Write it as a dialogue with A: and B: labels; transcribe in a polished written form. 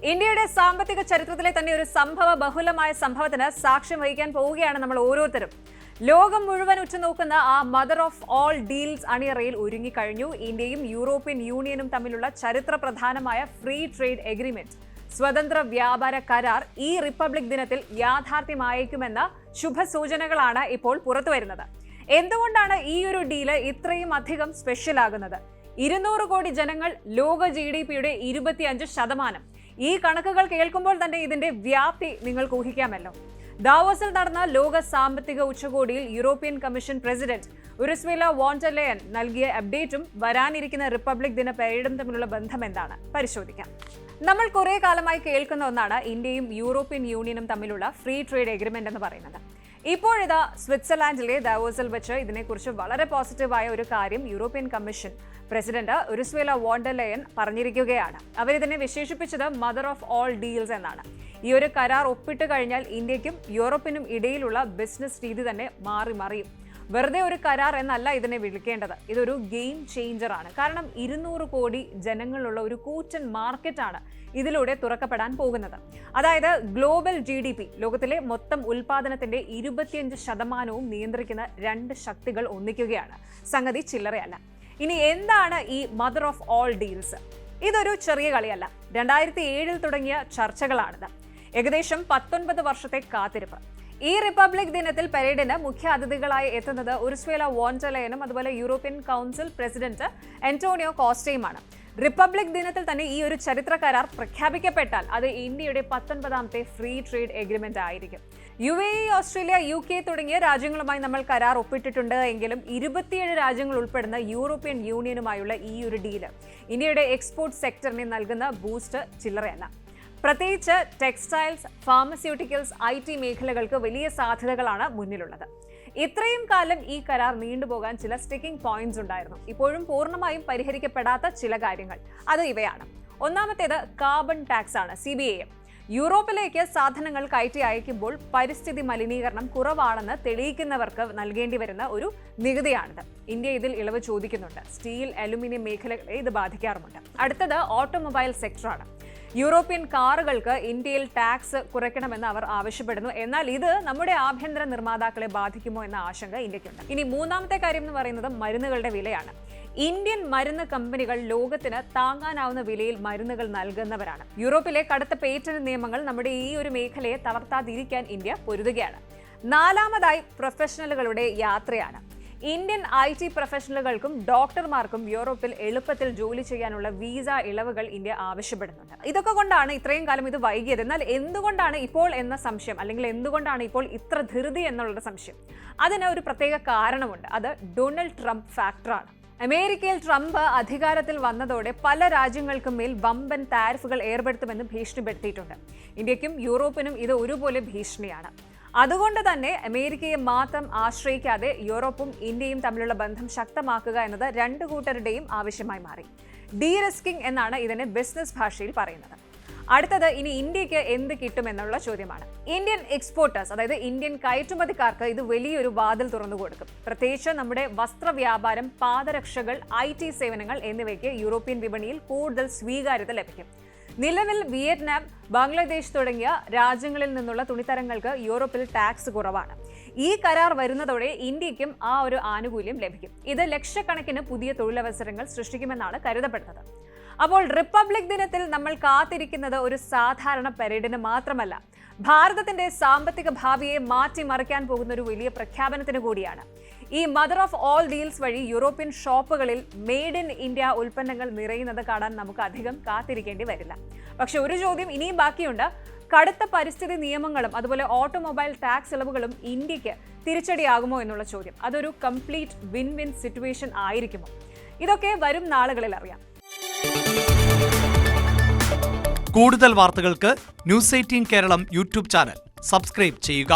A: ഇന്ത്യയുടെ സാമ്പത്തിക ചരിത്രത്തിലെ തന്നെ ഒരു ബഹുലമായ സംഭവത്തിന് സാക്ഷ്യം വഹിക്കാൻ പോവുകയാണ് നമ്മൾ ഓരോരുത്തരും. ലോകം മുഴുവൻ ഉറ്റുനോക്കുന്ന ആ മദർ ഓഫ് ഓൾ ഡീൽസ് അണിയറയിൽ ഒരുങ്ങിക്കഴിഞ്ഞു. ഇന്ത്യയും യൂറോപ്യൻ യൂണിയനും തമ്മിലുള്ള ചരിത്രപ്രധാനമായ ഫ്രീ ട്രേഡ് എഗ്രിമെന്റ്, സ്വതന്ത്ര വ്യാപാര കരാർ ഈ റിപ്പബ്ലിക് ദിനത്തിൽ യാഥാർത്ഥ്യമായേക്കുമെന്ന ശുഭസൂചനകളാണ് ഇപ്പോൾ പുറത്തുവരുന്നത്. എന്തുകൊണ്ടാണ് ഈ ഒരു ഡീല് ഇത്രയും അധികം സ്പെഷ്യൽ ആകുന്നത്? 200 കോടി ജനങ്ങൾ, ലോക GDP-യുടെ 25%. ഈ കണക്കുകൾ കേൾക്കുമ്പോൾ തന്നെ ഇതിന്റെ വ്യാപ്തി നിങ്ങൾക്ക് ഊഹിക്കാമല്ലോ. ദാവോസിൽ നടന്ന ലോക സാമ്പത്തിക ഉച്ചകോടിയിൽ European commission president Ursula von der Leyen നൽകിയ അപ്ഡേറ്റും വരാനിരിക്കുന്ന റിപ്പബ്ലിക് ദിന പരേഡും തമ്മിലുള്ള ബന്ധം എന്താണ് പരിശോധിക്കാം. നമ്മൾ കുറെ കാലമായി കേൾക്കുന്ന ഒന്നാണ് ഇന്ത്യയും യൂറോപ്യൻ യൂണിയനും തമ്മിലുള്ള ഫ്രീ ട്രേഡ് എഗ്രിമെന്റ് എന്ന് പറയുന്നത്. ഇപ്പോഴിതാ സ്വിറ്റ്സർലാൻഡിലെ ദാവോസിൽ വെച്ച് ഇതിനെക്കുറിച്ച് വളരെ പോസിറ്റീവായ ഒരു കാര്യം European commission president Ursula von der Leyen പറഞ്ഞിരിക്കുകയാണ്. അവരിതിനെ വിശേഷിപ്പിച്ചത് മദർ ഓഫ് ഓൾ ഡീൽസ് എന്നാണ്. ഈ ഒരു കരാർ ഒപ്പിട്ട് കഴിഞ്ഞാൽ ഇന്ത്യക്കും യൂറോപ്പിനും ഇടയിലുള്ള ബിസിനസ് രീതി തന്നെ മറിയും. വെറുതെ ഒരു കരാർ എന്നല്ല ഇതിനെ വിളിക്കേണ്ടത്. ഇതൊരു ഗെയിം ചേഞ്ചർ ആണ്. കാരണം 200 കോടി ജനങ്ങളുള്ള ഒരു കൂറ്റൻ മാർക്കറ്റാണ് ഇതിലൂടെ തുറക്കപ്പെടാൻ പോകുന്നത്. അതായത് ഗ്ലോബൽ GDP, ലോകത്തിലെ മൊത്തം ഉൽപാദനത്തിന്റെ 25% നിയന്ത്രിക്കുന്ന 2 ശക്തികൾ ഒന്നിക്കുകയാണ്. സംഗതി ചില്ലറയല്ല. ഇനി എന്താണ് ഈ മദർ ഓഫ് ഓൾ ഡീൽസ്? ഇതൊരു ചെറിയ കളിയല്ല. 2007 തുടങ്ങിയ ചർച്ചകളാണിത്. ഏകദേശം 19 വർഷത്തെ കാത്തിരിപ്പ്. ഈ റിപ്പബ്ലിക് ദിനത്തിൽ പരേഡിന് മുഖ്യ അതിഥികളായി എത്തുന്നത് ഉർസുല വോൺ ഡെർ ലെയനും അതുപോലെ യൂറോപ്യൻ കൗൺസിൽ പ്രസിഡന്റ് ആന്റോണിയോ കോസ്റ്റയുമാണ്. റിപ്പബ്ലിക് ദിനത്തിൽ തന്നെ ഈ ഒരു ചരിത്ര കരാർ പ്രഖ്യാപിക്കപ്പെട്ടാൽ അത് ഇന്ത്യയുടെ 19ാമത്തെ ഫ്രീ ട്രേഡ് എഗ്രിമെന്റ് ആയിരിക്കും. UAE, ഓസ്ട്രേലിയ, UK തുടങ്ങിയ രാജ്യങ്ങളുമായി നമ്മൾ കരാർ ഒപ്പിട്ടിട്ടുണ്ട് എങ്കിലും 27 രാജ്യങ്ങൾ ഉൾപ്പെടുന്ന യൂറോപ്യൻ യൂണിയനുമായുള്ള ഈ ഒരു ഡീല് ഇന്ത്യയുടെ എക്സ്പോർട്ട് സെക്ടറിന് നൽകുന്ന ബൂസ്റ്റ് ചില്ലറയല്ല. പ്രത്യേകിച്ച് ടെക്സ്റ്റൈൽസ്, ഫാർമസ്യൂട്ടിക്കൽസ്, IT മേഖലകൾക്ക് വലിയ സാധ്യതകളാണ് മുന്നിലുള്ളത്. ഇത്രയും കാലം ഈ കരാർ നീണ്ടുപോകാൻ ചില സ്റ്റിക്കിംഗ് പോയിന്റ്സ് ഉണ്ടായിരുന്നു. ഇപ്പോഴും പൂർണ്ണമായും പരിഹരിക്കപ്പെടാത്ത ചില കാര്യങ്ങൾ അത് ഇവയാണ്. ഒന്നാമത്തേത് കാർബൺ ടാക്സ് ആണ്, CBAM. യൂറോപ്പിലേക്ക് സാധനങ്ങൾ കയറ്റി അയക്കുമ്പോൾ പരിസ്ഥിതി മലിനീകരണം കുറവാണെന്ന് തെളിയിക്കുന്നവർക്ക് നൽകേണ്ടി വരുന്ന ഒരു നികുതിയാണിത്. ഇന്ത്യ ഇതിൽ ഇളവ് ചോദിക്കുന്നുണ്ട്. സ്റ്റീൽ, അലുമിനിയം മേഖലകളെ ഇത് ബാധിക്കാറുമുണ്ട്. അടുത്തത് ഓട്ടോമൊബൈൽ സെക്ടറാണ്. യൂറോപ്യൻ കാറുകൾക്ക് ഇന്ത്യയിൽ ടാക്സ് കുറയ്ക്കണമെന്ന് അവർ ആവശ്യപ്പെടുന്നു. എന്നാൽ ഇത് നമ്മുടെ ആഭ്യന്തര നിർമ്മാതാക്കളെ ബാധിക്കുമോ എന്ന ആശങ്ക ഇന്ത്യക്കുണ്ട്. ഇനി മൂന്നാമത്തെ കാര്യം എന്ന് പറയുന്നത് മരുന്നുകളുടെ വിലയാണ്. ഇന്ത്യൻ മരുന്ന് കമ്പനികൾ ലോകത്തിന് താങ്ങാനാവുന്ന വിലയിൽ മരുന്നുകൾ നൽകുന്നവരാണ്. യൂറോപ്പിലെ കടുത്ത പേറ്റന്റ് നിയമങ്ങൾ നമ്മുടെ ഈ ഒരു മേഖലയെ തളർത്താതിരിക്കാൻ ഇന്ത്യ പൊരുതുകയാണ്. നാലാമതായി പ്രൊഫഷണലുകളുടെ യാത്രയാണ്. ഇന്ത്യൻ IT പ്രൊഫഷണലുകൾക്കും ഡോക്ടർമാർക്കും യൂറോപ്പിൽ എളുപ്പത്തിൽ ജോലി ചെയ്യാനുള്ള വീസ ഇളവുകൾ ഇന്ത്യ ആവശ്യപ്പെടുന്നുണ്ട്. ഇതൊക്കെ കൊണ്ടാണ് ഇത്രയും കാലം ഇത് വൈകിയത്. എന്നാൽ എന്തുകൊണ്ടാണ് ഇപ്പോൾ എന്ന സംശയം, അല്ലെങ്കിൽ എന്തുകൊണ്ടാണ് ഇപ്പോൾ ഇത്ര ധൃതി എന്നുള്ള സംശയം, അതിന് ഒരു പ്രത്യേക കാരണമുണ്ട്. അത് ഡൊണാൾഡ് ട്രംപ് ഫാക്ടറാണ്. അമേരിക്കയിൽ ട്രംപ് അധികാരത്തിൽ വന്നതോടെ പല രാജ്യങ്ങൾക്കും മേൽ വമ്പൻ താരിഫുകൾ ഏർപ്പെടുത്തുമെന്ന് ഭീഷണിപ്പെടുത്തിയിട്ടുണ്ട്. ഇന്ത്യക്കും യൂറോപ്പിനും ഇത് ഒരുപോലെ ഭീഷണിയാണ്. അതുകൊണ്ട് തന്നെ അമേരിക്കയെ മാത്രം ആശ്രയിക്കാതെ യൂറോപ്പും ഇന്ത്യയും തമ്മിലുള്ള ബന്ധം ശക്തമാക്കുക എന്നത് 2 കൂട്ടരുടെയും ആവശ്യമായി മാറി. ഡീറിസ്കിംഗ് എന്നാണ് ഇതിനെ ബിസിനസ് ഭാഷയിൽ പറയുന്നത്. അടുത്തത് ഇനി ഇന്ത്യക്ക് എന്ത് കിട്ടുമെന്നുള്ള ചോദ്യമാണ്. ഇന്ത്യൻ എക്സ്പോർട്ടേഴ്സ്, അതായത് ഇന്ത്യൻ കയറ്റുമതിക്കാർക്ക് ഇത് വലിയൊരു വാതിൽ തുറന്നു കൊടുക്കും. പ്രത്യേകിച്ച് നമ്മുടെ വസ്ത്രവ്യാപാരം, പാദരക്ഷകൾ, IT സേവനങ്ങൾ എന്നിവയ്ക്ക് യൂറോപ്യൻ വിപണിയിൽ കൂടുതൽ സ്വീകാര്യത ലഭിക്കും. നിലവിൽ വിയറ്റ്നാം, ബംഗ്ലാദേശ് തുടങ്ങിയ രാജ്യങ്ങളിൽ നിന്നുള്ള തുണിത്തരങ്ങൾക്ക് യൂറോപ്പിൽ ടാക്സ് കുറവാണ്. ഈ കരാർ വരുന്നതോടെ ഇന്ത്യക്കും ആ ഒരു ആനുകൂല്യം ലഭിക്കും. ഇത് ലക്ഷക്കണക്കിന് പുതിയ തൊഴിലവസരങ്ങൾ സൃഷ്ടിക്കുമെന്നാണ് കരുതപ്പെടുന്നത്. അപ്പോൾ റിപ്പബ്ലിക് ദിനത്തിൽ നമ്മൾ കാത്തിരിക്കുന്നത് ഒരു സാധാരണ പരേഡിന് മാത്രമല്ല, ഭാരതത്തിന്റെ സാമ്പത്തിക ഭാവിയെ മാറ്റിമറിക്കാൻ പോകുന്ന ഒരു വലിയ പ്രഖ്യാപനത്തിന് കൂടിയാണ്. ഈ മദർ ഓഫ് ഓൾ ഡീൽസ് വഴി യൂറോപ്യൻ ഷോപ്പുകളിൽ മെയ്ഡ് ഇൻ ഇന്ത്യ ഉൽപ്പന്നങ്ങൾ നിറയുന്നത് കാണാൻ നമുക്ക് അധികം കാത്തിരിക്കേണ്ടി വരില്ല. പക്ഷെ ഒരു ചോദ്യം ഇനിയും ബാക്കിയുണ്ട്. കടുത്ത പരിസ്ഥിതി നിയമങ്ങളും അതുപോലെ ഓട്ടോമൊബൈൽ ടാക്സ് ഇളവുകളും ഇന്ത്യക്ക് തിരിച്ചടിയാകുമോ എന്നുള്ള ചോദ്യം. അതൊരു കംപ്ലീറ്റ് വിൻ വിൻ സിറ്റുവേഷൻ ആയിരിക്കുമോ? ഇതൊക്കെ വരും നാളുകളിൽ അറിയാം.
B: കൂടുതൽ വാർത്തകൾക്ക് News 18 Keralam YouTube channel subscribe ചെയ്യുക.